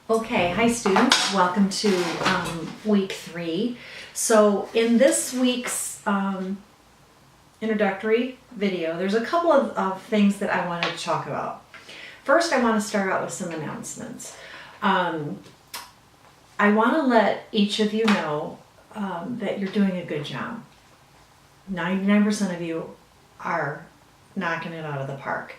Okay, hi students, welcome to week 3. So in this week's introductory video, there's a couple of things that I wanted to talk about. First, I want to start out with some announcements. I want to let each of you know that you're doing a good job. 99% of you are knocking it out of the park.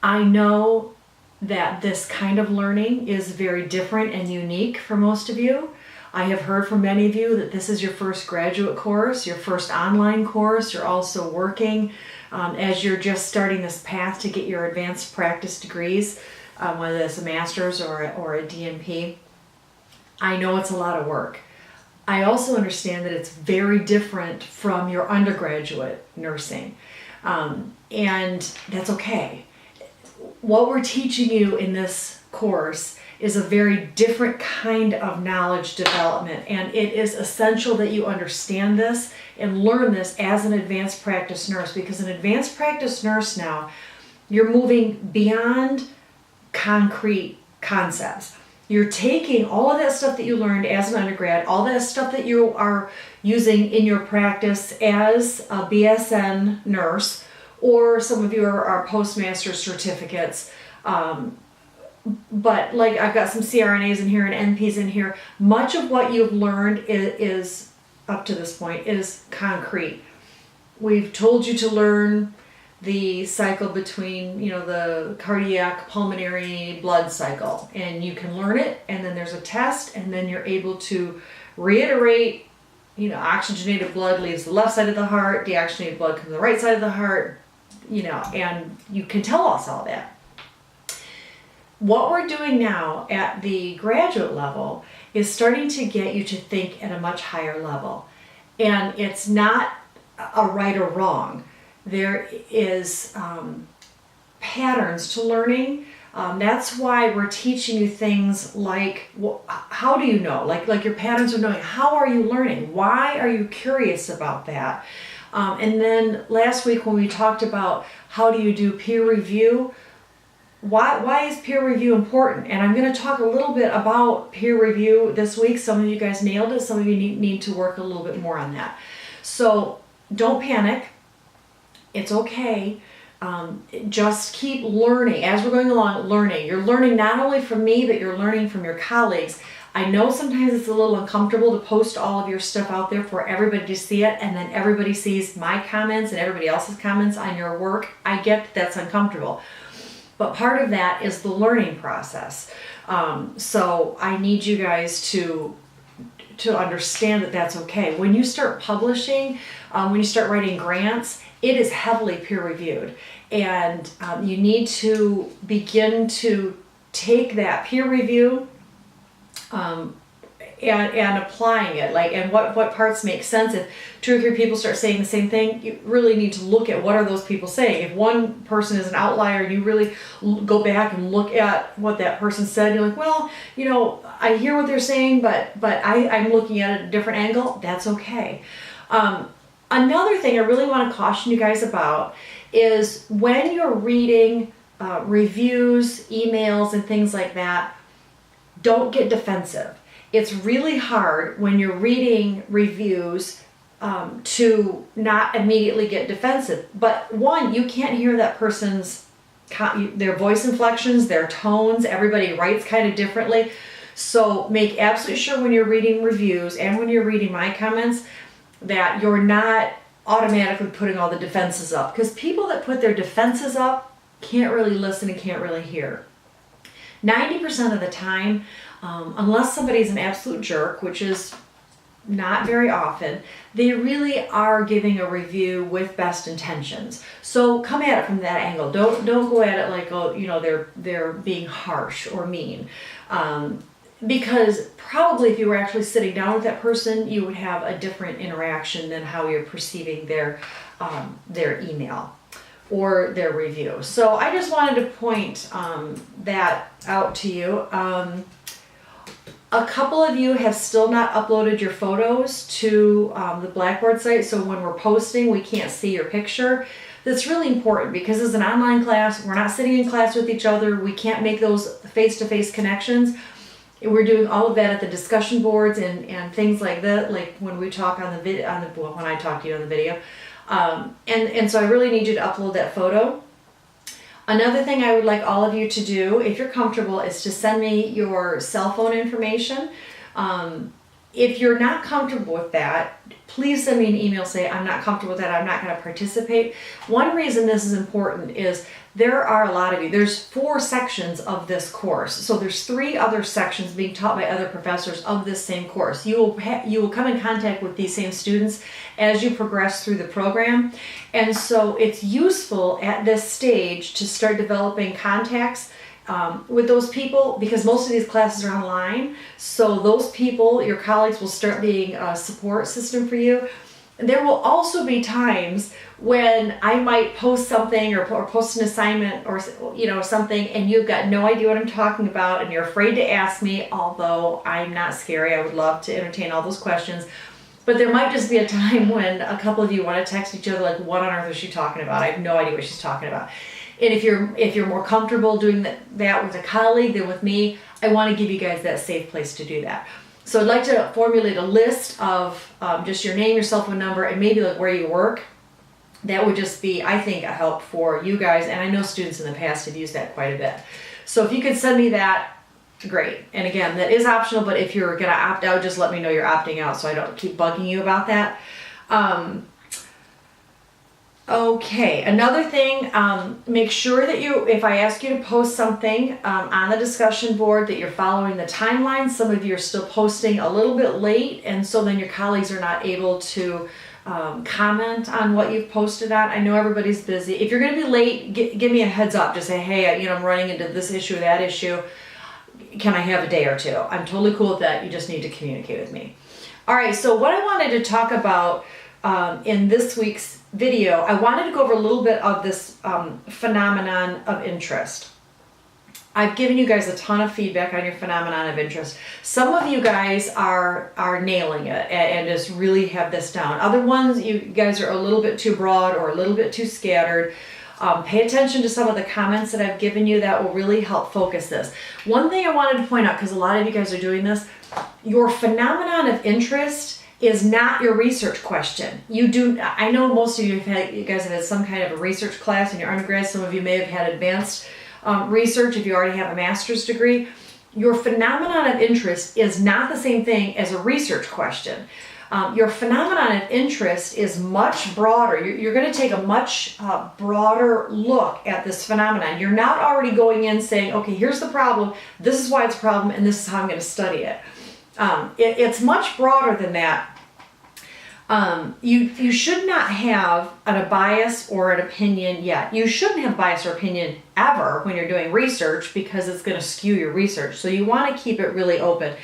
I know that this kind of learning is very different and unique for most of you. I have heard from many of you that this is your first graduate course, your first online course. You're also working as you're just starting this path to get your advanced practice degrees, whether it's a master's or a DNP. I know it's a lot of work. I also understand that it's very different from your undergraduate nursing, and that's okay. What we're teaching you in this course is a very different kind of knowledge development, and it is essential that you understand this and learn this as an advanced practice nurse, because an advanced practice nurse now, you're moving beyond concrete concepts. You're taking all of that stuff that you learned as an undergrad, all that stuff that you are using in your practice as a BSN nurse, or some of you are postmaster certificates. But like I've got some CRNAs in here and NPs in here. Much of what you've learned is up to this point is concrete. We've told you to learn the cycle between, the cardiac, pulmonary, blood cycle, and you can learn it, and then there's a test, and then you're able to reiterate, oxygenated blood leaves the left side of the heart, deoxygenated blood comes to the right side of the heart, and you can tell us all that. What we're doing now at the graduate level is starting to get you to think at a much higher level. And it's not a right or wrong. There is patterns to learning. That's why we're teaching you things like, how do you know? Like your patterns of knowing. How are you learning? Why are you curious about that? And then last week when we talked about how do you do peer review, why is peer review important? And I'm going to talk a little bit about peer review this week. Some of you guys nailed it. Some of you need to work a little bit more on that. So don't panic. It's okay. Just keep learning. As we're going along, learning. You're learning not only from me, but you're learning from your colleagues. I know sometimes it's a little uncomfortable to post all of your stuff out there for everybody to see it, and then everybody sees my comments and everybody else's comments on your work. I get that's uncomfortable. But part of that is the learning process. So I need you guys to understand that that's okay. When you start publishing, when you start writing grants, it is heavily peer reviewed. And you need to begin to take that peer review and applying it, and what parts make sense. If 2 or 3 people start saying the same thing, you really need to look at what are those people saying. If one person is an outlier, you really go back and look at what that person said. You're like, well, I hear what they're saying, but I'm looking at it at a different angle. That's okay. Another thing I really want to caution you guys about is when you're reading reviews, emails, and things like that, don't get defensive. It's really hard when you're reading reviews to not immediately get defensive. But one, you can't hear that person's, their voice inflections, their tones. Everybody writes kind of differently. So make absolutely sure when you're reading reviews and when you're reading my comments that you're not automatically putting all the defenses up. Because people that put their defenses up can't really listen and can't really hear. 90% of the time, unless somebody's an absolute jerk, which is not very often, they really are giving a review with best intentions. So come at it from that angle. Don't go at it like, they're being harsh or mean. Because probably if you were actually sitting down with that person, you would have a different interaction than how you're perceiving their email or their review. So I just wanted to point that out to you. A couple of you have still not uploaded your photos to the Blackboard site, so when we're posting, we can't see your picture. That's really important because it's an online class. We're not sitting in class with each other. We can't make those face-to-face connections. We're doing all of that at the discussion boards and things like that, like when we talk on the video, well, when I talk to you on the video. And so I really need you to upload that photo. Another thing I would like all of you to do, if you're comfortable, is to send me your cell phone information. If you're not comfortable with that, please send me an email, say, I'm not comfortable with that, I'm not going to participate. One reason this is important is there are a lot of you. There's 4 sections of this course. So there's 3 other sections being taught by other professors of this same course. You will come in contact with these same students as you progress through the program. And so it's useful at this stage to start developing contacts with those people, because most of these classes are online. So those people, your colleagues, will start being a support system for you. There will also be times when I might post something or post an assignment or something, and you've got no idea what I'm talking about and you're afraid to ask me, although I'm not scary. I would love to entertain all those questions. But there might just be a time when a couple of you want to text each other like, what on earth is she talking about? I have no idea what she's talking about. And if you're more comfortable doing that with a colleague than with me, I want to give you guys that safe place to do that. So I'd like to formulate a list of just your name, your cell phone number, and maybe like where you work. That would just be, I think, a help for you guys. And I know students in the past have used that quite a bit. So if you could send me that, great. And again, that is optional, but if you're going to opt out, just let me know you're opting out so I don't keep bugging you about that. Okay, another thing, make sure that if I ask you to post something on the discussion board, that you're following the timeline. Some of you are still posting a little bit late, and so then your colleagues are not able to comment on what you've posted on. I know everybody's busy. If you're going to be late, give me a heads up. Just say, hey, I'm running into this issue or that issue. Can I have a day or two? I'm totally cool with that. You just need to communicate with me. All right, so what I wanted to talk about in this week's video, I wanted to go over a little bit of this phenomenon of interest. I've given you guys a ton of feedback on your phenomenon of interest. Some of you guys are nailing it and just really have this down. Other ones, you guys are a little bit too broad or a little bit too scattered. Pay attention to some of the comments that I've given you. That will really help focus this. One thing I wanted to point out, because a lot of you guys are doing this, your phenomenon of interest is not your research question. I know most of you guys have had some kind of a research class in your undergrad. Some of you may have had advanced research if you already have a master's degree. Your phenomenon of interest is not the same thing as a research question. Your phenomenon of interest is much broader. You're going to take a much broader look at this phenomenon. You're not already going in saying, okay, here's the problem, this is why it's a problem, and this is how I'm going to study it. It's much broader than that. You should not have a bias or an opinion yet. You shouldn't have bias or opinion ever when you're doing research, because it's going to skew your research. So you want to keep it really open.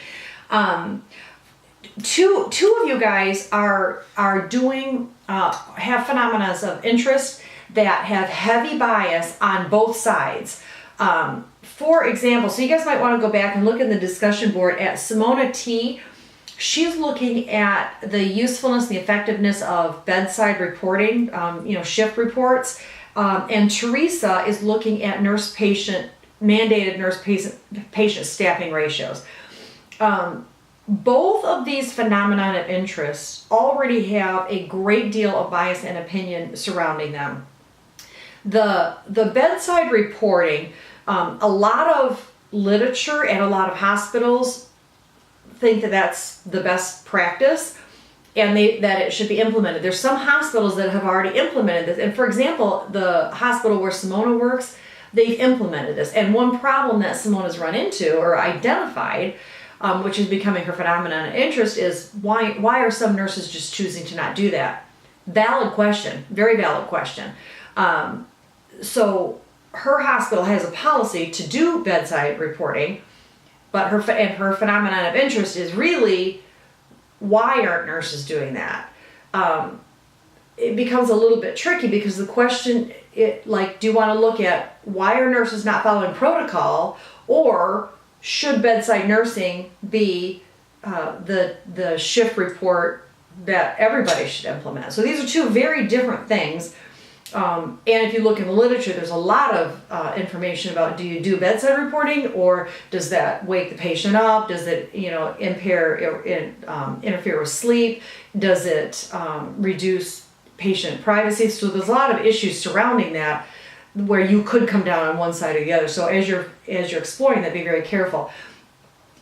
Two of you guys are doing have phenomena of interest that have heavy bias on both sides. For example, so you guys might want to go back and look in the discussion board at Simona T. She's looking at the usefulness, the effectiveness of bedside reporting, shift reports. And Teresa is looking at mandated nurse-patient staffing ratios. Both of these phenomena of interest already have a great deal of bias and opinion surrounding them. The bedside reporting, a lot of literature and a lot of hospitals think that that's the best practice and that it should be implemented. There's some hospitals that have already implemented this. And for example, the hospital where Simona works, they've implemented this. And one problem that Simona's run into or identified, which is becoming her phenomenon of interest, is why are some nurses just choosing to not do that? Valid question, very valid question. So her hospital has a policy to do bedside reporting, but her phenomenon of interest is really, why aren't nurses doing that? It becomes a little bit tricky, because the question, do you want to look at why are nurses not following protocol, or should bedside nursing be the shift report that everybody should implement? So these are two very different things. And if you look in the literature, there's a lot of information about, do you do bedside reporting, or does that wake the patient up? Does it, interfere with sleep? Does it reduce patient privacy? So there's a lot of issues surrounding that, where you could come down on one side or the other. So as you're exploring that, be very careful.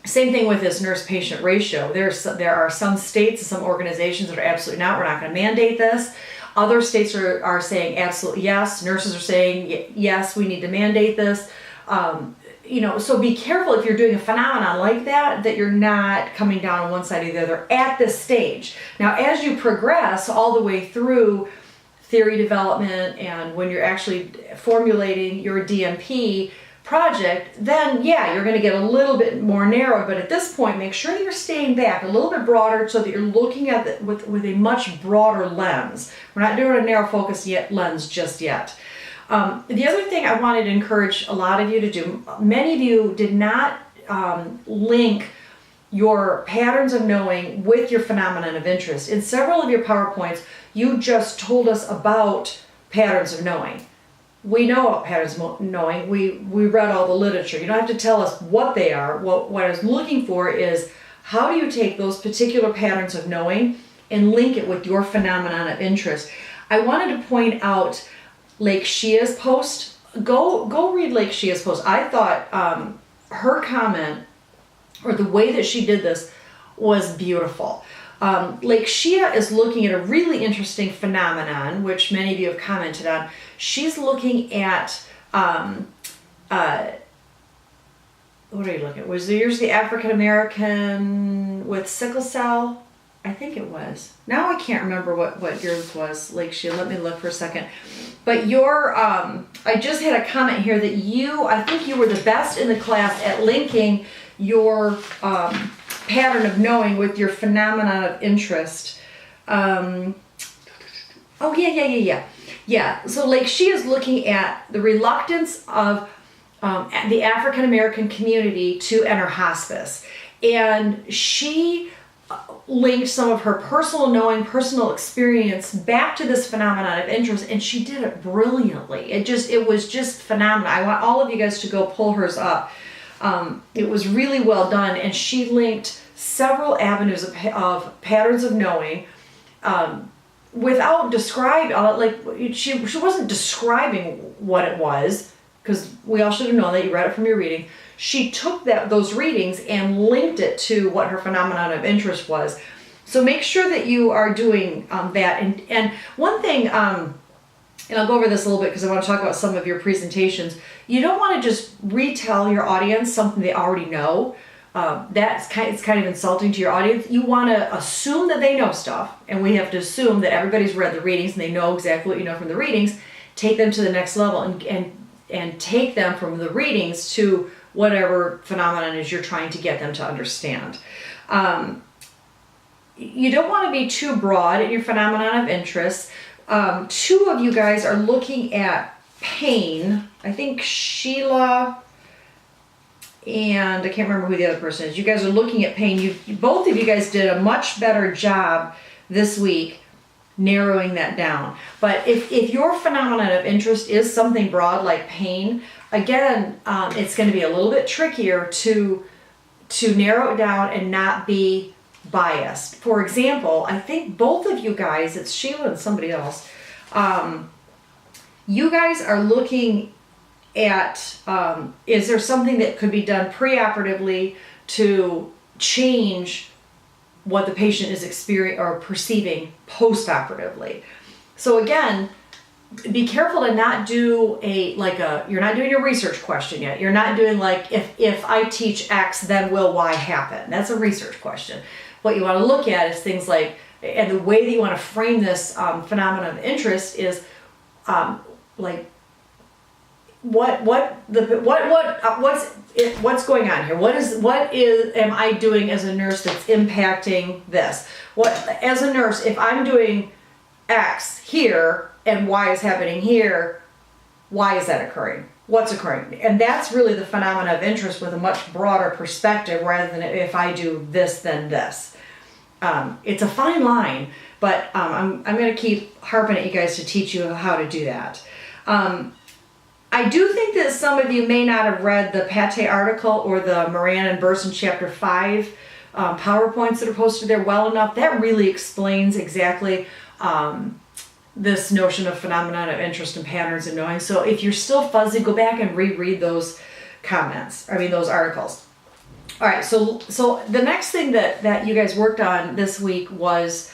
Same thing with this nurse-patient ratio. There are some states and some organizations that are absolutely not. We're not going to mandate this. Other states are saying absolutely yes. Nurses are saying yes, we need to mandate this. So be careful if you're doing a phenomenon like that you're not coming down on one side or the other at this stage. Now, as you progress all the way through theory development and when you're actually formulating your DMP project, then you're going to get a little bit more narrow, but at this point make sure that you're staying back a little bit broader so that you're looking at it with a much broader lens. We're not doing a narrow focus lens just yet. The other thing I wanted to encourage a lot of you to do, many of you did not link your patterns of knowing with your phenomenon of interest. In several of your PowerPoints, you just told us about patterns of knowing. We know about patterns of knowing. We read all the literature. You don't have to tell us what they are. What I was looking for is, how do you take those particular patterns of knowing and link it with your phenomenon of interest? I wanted to point out Lake Shia's post. Go read Lake Shia's post. I thought her comment, or the way that she did this, was beautiful. Lake Shia is looking at a really interesting phenomenon, which many of you have commented on. She's looking at, what are you looking at? Was yours the African American with sickle cell? I think it was. Now I can't remember what yours was, Lake Shia. Let me look for a second. But I just had a comment here that I think you were the best in the class at linking your pattern of knowing with your phenomenon of interest. So Lake Shia is looking at the reluctance of the African American community to enter hospice, and she linked some of her personal knowing, personal experience back to this phenomenon of interest, and she did it brilliantly. It was just phenomenal. I want all of you guys to go pull hers up. It was really well done, and she linked several avenues of patterns of knowing without describing, she wasn't describing what it was, because we all should have known that. You read it from your reading. She took those readings and linked it to what her phenomenon of interest was. So make sure that you are doing that. And one thing, and I'll go over this a little bit because I want to talk about some of your presentations. You don't want to just retell your audience something they already know. It's kind of insulting to your audience. You want to assume that they know stuff, and we have to assume that everybody's read the readings and they know exactly what you know from the readings. Take them to the next level and take them from the readings to whatever phenomenon is you're trying to get them to understand. You don't want to be too broad in your phenomenon of interest. Two of you guys are looking at pain. I think Sheila and I can't remember who the other person is. You guys are looking at pain. Both of you guys did a much better job this week narrowing that down. But if your phenomenon of interest is something broad like pain, again, it's going to be a little bit trickier to narrow it down and not be biased. For example, I think both of you guys, it's Sheila and somebody else, you guys are looking at, is there something that could be done preoperatively to change what the patient is experiencing or perceiving postoperatively? So again, be careful to not do you're not doing a research question yet. You're not doing if I teach X, then will Y happen? That's a research question. What you want to look at is things like, and the way that you want to frame this phenomenon of interest is what's going on here? What am I doing as a nurse that's impacting this? As a nurse, if I'm doing X here and Y is happening here, why is that occurring? What's occurring? And that's really the phenomenon of interest with a much broader perspective, rather than if I do this, then this. It's a fine line, but I'm going to keep harping at you guys to teach you how to do that. I do think that some of you may not have read the Pate article or the Moran and Burson chapter 5 PowerPoints that are posted there well enough. That really explains exactly this notion of phenomenon of interest and patterns and knowing. So if you're still fuzzy, go back and reread those those articles. All right, so the next thing that you guys worked on this week was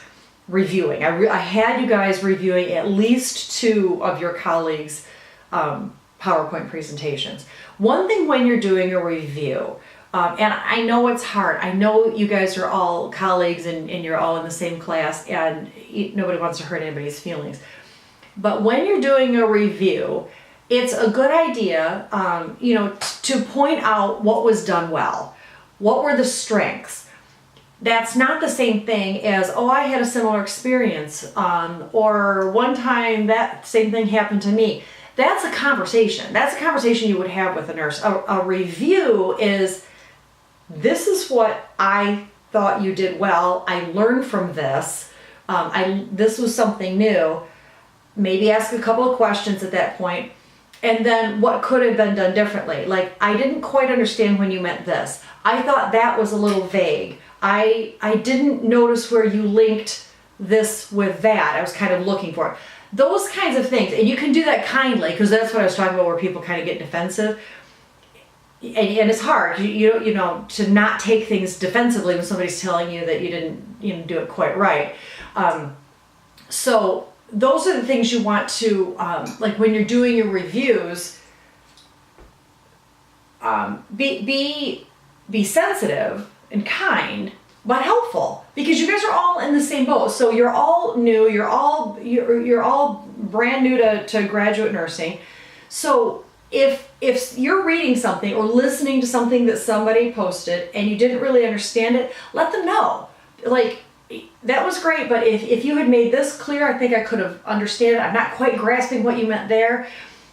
reviewing. I had you guys reviewing at least 2 of your colleagues' PowerPoint presentations. One thing when you're doing a review, and I know it's hard. I know you guys are all colleagues and you're all in the same class and nobody wants to hurt anybody's feelings. But when you're doing a review, it's a good idea, to point out what was done well. What were the strengths? That's not the same thing as, I had a similar experience, or one time that same thing happened to me. That's a conversation. That's a conversation you would have with a nurse. A review is, this is what I thought you did well. I learned from this. This was something new. Maybe ask a couple of questions at that point. And then what could have been done differently? Like, I didn't quite understand when you meant this. I thought that was a little vague. I didn't notice where you linked this with that. I was kind of looking for it. Those kinds of things. And you can do that kindly, because that's what I was talking about, where people kind of get defensive. And it's hard, to not take things defensively when somebody's telling you that you didn't do it quite right. So those are the things you want to, like when you're doing your reviews, be sensitive and kind, but helpful, because you guys are all in the same boat. So you're all new, you're all brand new to graduate nursing. So if you're reading something or listening to something that somebody posted and you didn't really understand it, let them know. Like, that was great, but if you had made this clear, I think I could have understood it. I'm not quite grasping what you meant there.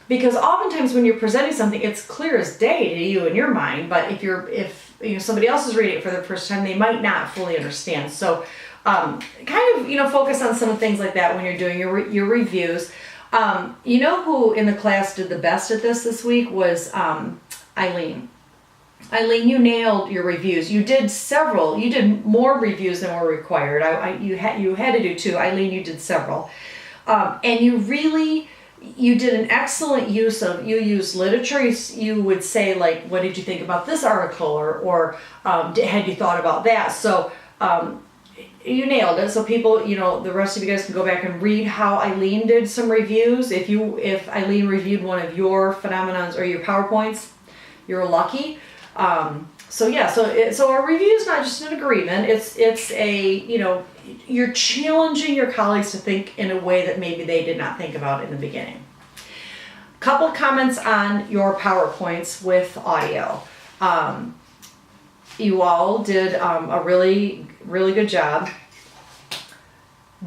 Because oftentimes when you're presenting something, it's clear as day to you in your mind, but if somebody else is reading it for the first time, they might not fully understand. So kind of focus on some things like that when you're doing your reviews. Who in the class did the best at this week was Eileen. Eileen, you nailed your reviews. You did several. You did more reviews than were required. You had to do 2. Eileen, you did several, and you did an excellent use of. You used literature. You would say, like, what did you think about this article, or had you thought about that? So you nailed it. So people, the rest of you guys can go back and read how Eileen did some reviews. If Eileen reviewed one of your phenomenons or your PowerPoints, you're lucky. So a review is not just an agreement. It's a, you're challenging your colleagues to think in a way that maybe they did not think about in the beginning. Couple comments on your PowerPoints with audio. You all did a really, really good job.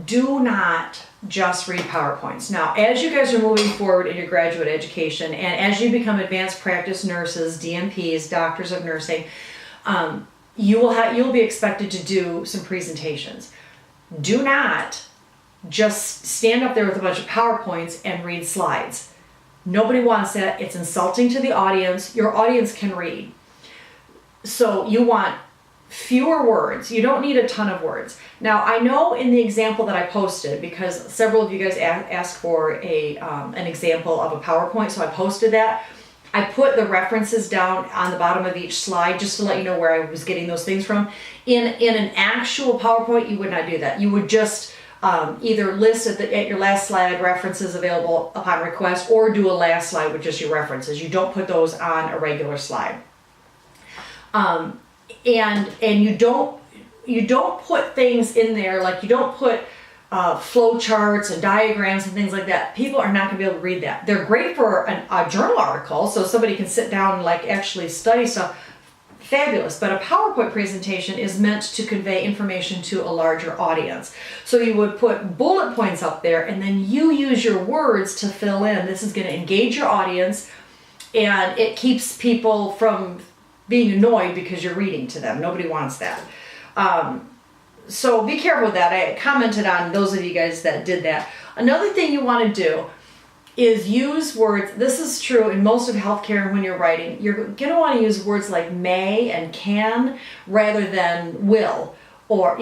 Do not just read PowerPoints. Now, as you guys are moving forward in your graduate education, and as you become advanced practice nurses, DNPs, doctors of nursing, you'll be expected to do some presentations. Do not just stand up there with a bunch of PowerPoints and read slides. Nobody wants that. It's insulting to the audience. Your audience can read. So you want fewer words. You don't need a ton of words. Now, I know in the example that I posted, because several of you guys asked for an example of a PowerPoint, so I posted that. I put the references down on the bottom of each slide just to let you know where I was getting those things from. In an actual PowerPoint, you would not do that. You would just either list at your last slide references available upon request, or do a last slide with just your references. You don't put those on a regular slide. And you don't put things in there, like you don't put flow charts and diagrams and things like that. People are not going to be able to read that. They're great for a journal article, so somebody can sit down and actually study stuff. Fabulous. But a PowerPoint presentation is meant to convey information to a larger audience. So you would put bullet points up there, and then you use your words to fill in. This is going to engage your audience, and it keeps people from being annoyed because you're reading to them. Nobody wants that. So be careful with that. I commented on those of you guys that did that. Another thing you want to do is use words. This is true in most of healthcare when you're writing. You're going to want to use words like may and can rather than will, or,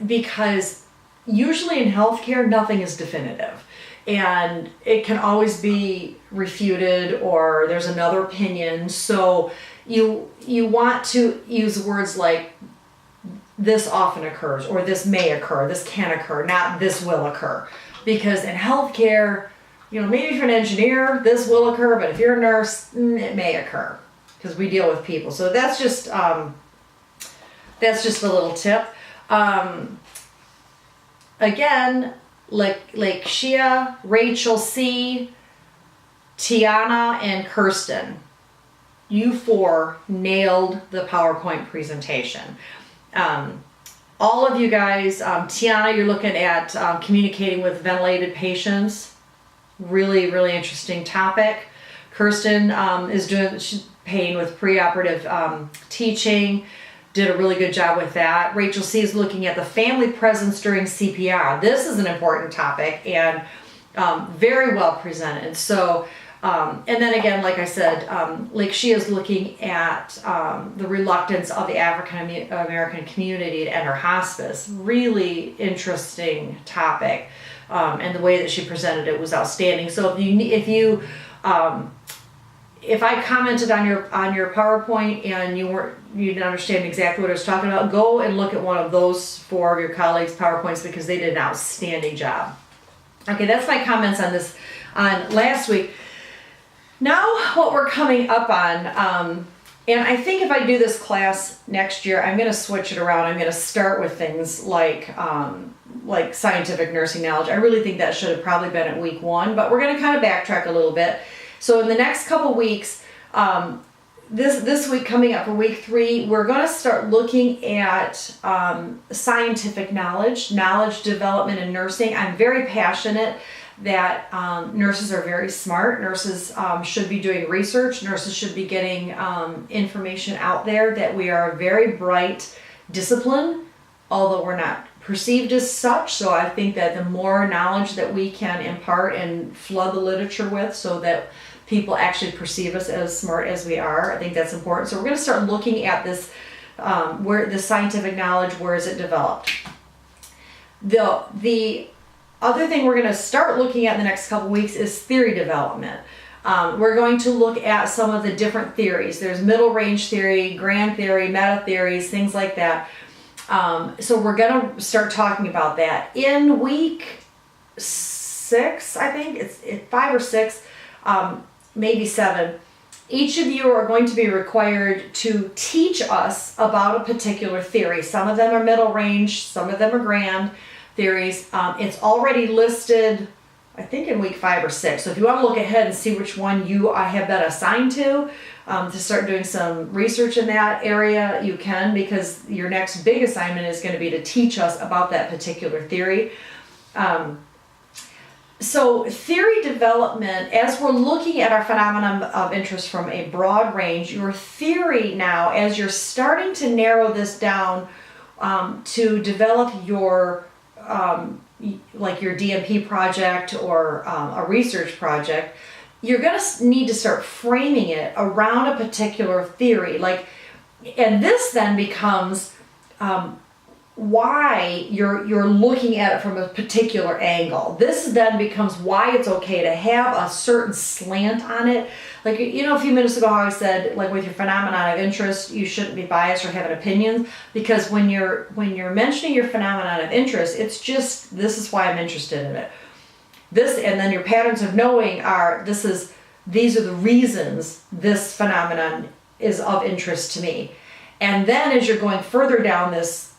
because usually in healthcare, nothing is definitive. And it can always be refuted, or there's another opinion. So you want to use words like this often occurs, or this may occur, this can occur, not this will occur. Because in healthcare, maybe if you're an engineer, this will occur, but if you're a nurse, it may occur, because we deal with people. So that's just a little tip. Again, like Shia, Rachel C, Tiana, and Kirsten, you four nailed the PowerPoint presentation. All of you guys, Tiana, you're looking at communicating with ventilated patients. Really, really interesting topic. Kirsten she's paying with preoperative teaching. Did a really good job with that. Rachel C is looking at the family presence during CPR. This is an important topic and very well presented. So, and then again, like I said, she is looking at the reluctance of the African American community to enter hospice. Really interesting topic, and the way that she presented it was outstanding. So if I commented on your PowerPoint and you didn't understand exactly what I was talking about, go and look at one of those four of your colleagues' PowerPoints, because they did an outstanding job. Okay, that's my comments on this on last week. Now what we're coming up on, and I think if I do this class next year, I'm going to switch it around. I'm going to start with things like scientific nursing knowledge. I really think that should have probably been at week 1, but we're going to kind of backtrack a little bit. So in the next couple weeks, this week coming up for week 3, we're going to start looking at scientific knowledge development in nursing. I'm very passionate that nurses are very smart. Nurses should be doing research. Nurses should be getting information out there, that we are a very bright discipline, although we're not perceived as such. So I think that the more knowledge that we can impart and flood the literature with, so that people actually perceive us as smart as we are, I think that's important. So we're going to start looking at this, where the scientific knowledge, where is it developed? The other thing we're going to start looking at in the next couple weeks is theory development. We're going to look at some of the different theories. There's middle range theory, grand theory, meta theories, things like that. So we're going to start talking about that. In week 6, I think, it's 5 or 6, maybe 7, each of you are going to be required to teach us about a particular theory. Some of them are middle range, some of them are grand theories. It's already listed, I think, in week 5 or 6. So if you want to look ahead and see which one I have been assigned to start doing some research in that area, you can, because your next big assignment is going to be to teach us about that particular theory. So theory development, as we're looking at our phenomenon of interest from a broad range, your theory now, as you're starting to narrow this down to develop your like your DMP project or a research project, you're going to need to start framing it around a particular theory. And this then becomes why you're looking at it from a particular angle. This then becomes why it's okay to have a certain slant on it. Like, a few minutes ago how I said, like, with your phenomenon of interest, you shouldn't be biased or have an opinion, because when you're mentioning your phenomenon of interest, it's just, this is why I'm interested in it. This, and then your patterns of knowing are, these are the reasons this phenomenon is of interest to me. And then as you're going further down this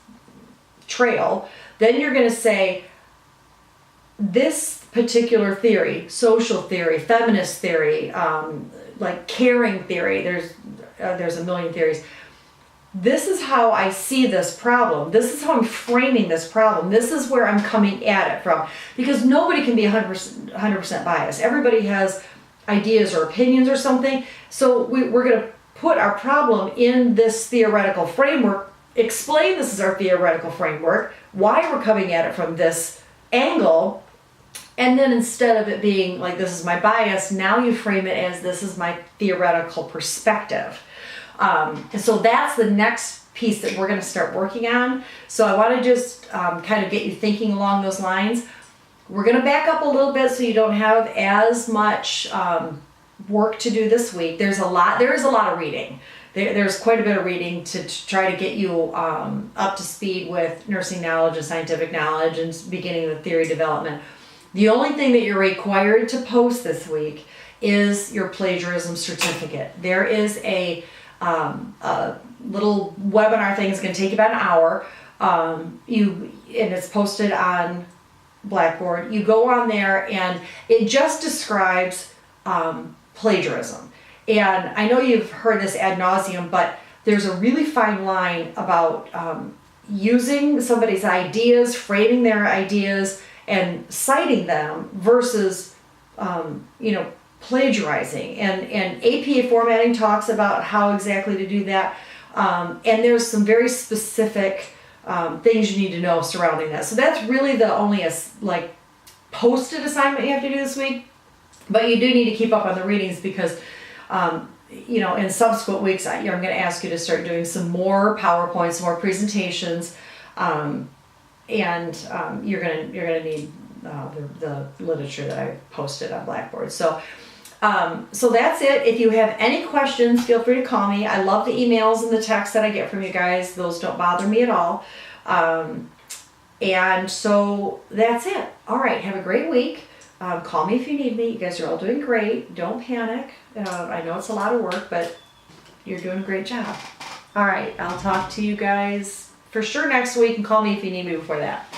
trail, then you're going to say, this particular theory, social theory, feminist theory, like caring theory, there's a million theories. This is how I see this problem. This is how I'm framing this problem. This is where I'm coming at it from. Because nobody can be 100% biased. Everybody has ideas or opinions or something. So we're going to put our problem in this theoretical framework explain this is our theoretical framework, why we're coming at it from this angle, and then instead of it being like this is my bias, now you frame it as this is my theoretical perspective. And so that's the next piece that we're going to start working on. So I want to just kind of get you thinking along those lines. We're going to back up a little bit so you don't have as much work to do this week. There is a lot of reading. There's quite a bit of reading to try to get you up to speed with nursing knowledge and scientific knowledge and beginning the theory development. The only thing that you're required to post this week is your plagiarism certificate. There is a little webinar thing. It's going to take about an hour. And it's posted on Blackboard. You go on there and it just describes plagiarism. And I know you've heard this ad nauseum, but there's a really fine line about using somebody's ideas, framing their ideas, and citing them versus, plagiarizing. And APA formatting talks about how exactly to do that. And there's some very specific things you need to know surrounding that. So that's really the only posted assignment you have to do this week. But you do need to keep up on the readings because, in subsequent weeks, I'm going to ask you to start doing some more PowerPoints, more presentations, and you're going to need the literature that I posted on Blackboard. So that's it. If you have any questions, feel free to call me. I love the emails and the texts that I get from you guys. Those don't bother me at all. And so that's it. All right. Have a great week. Call me if you need me. You guys are all doing great. Don't panic. I know it's a lot of work, but you're doing a great job. All right. I'll talk to you guys for sure next week, and call me if you need me before that.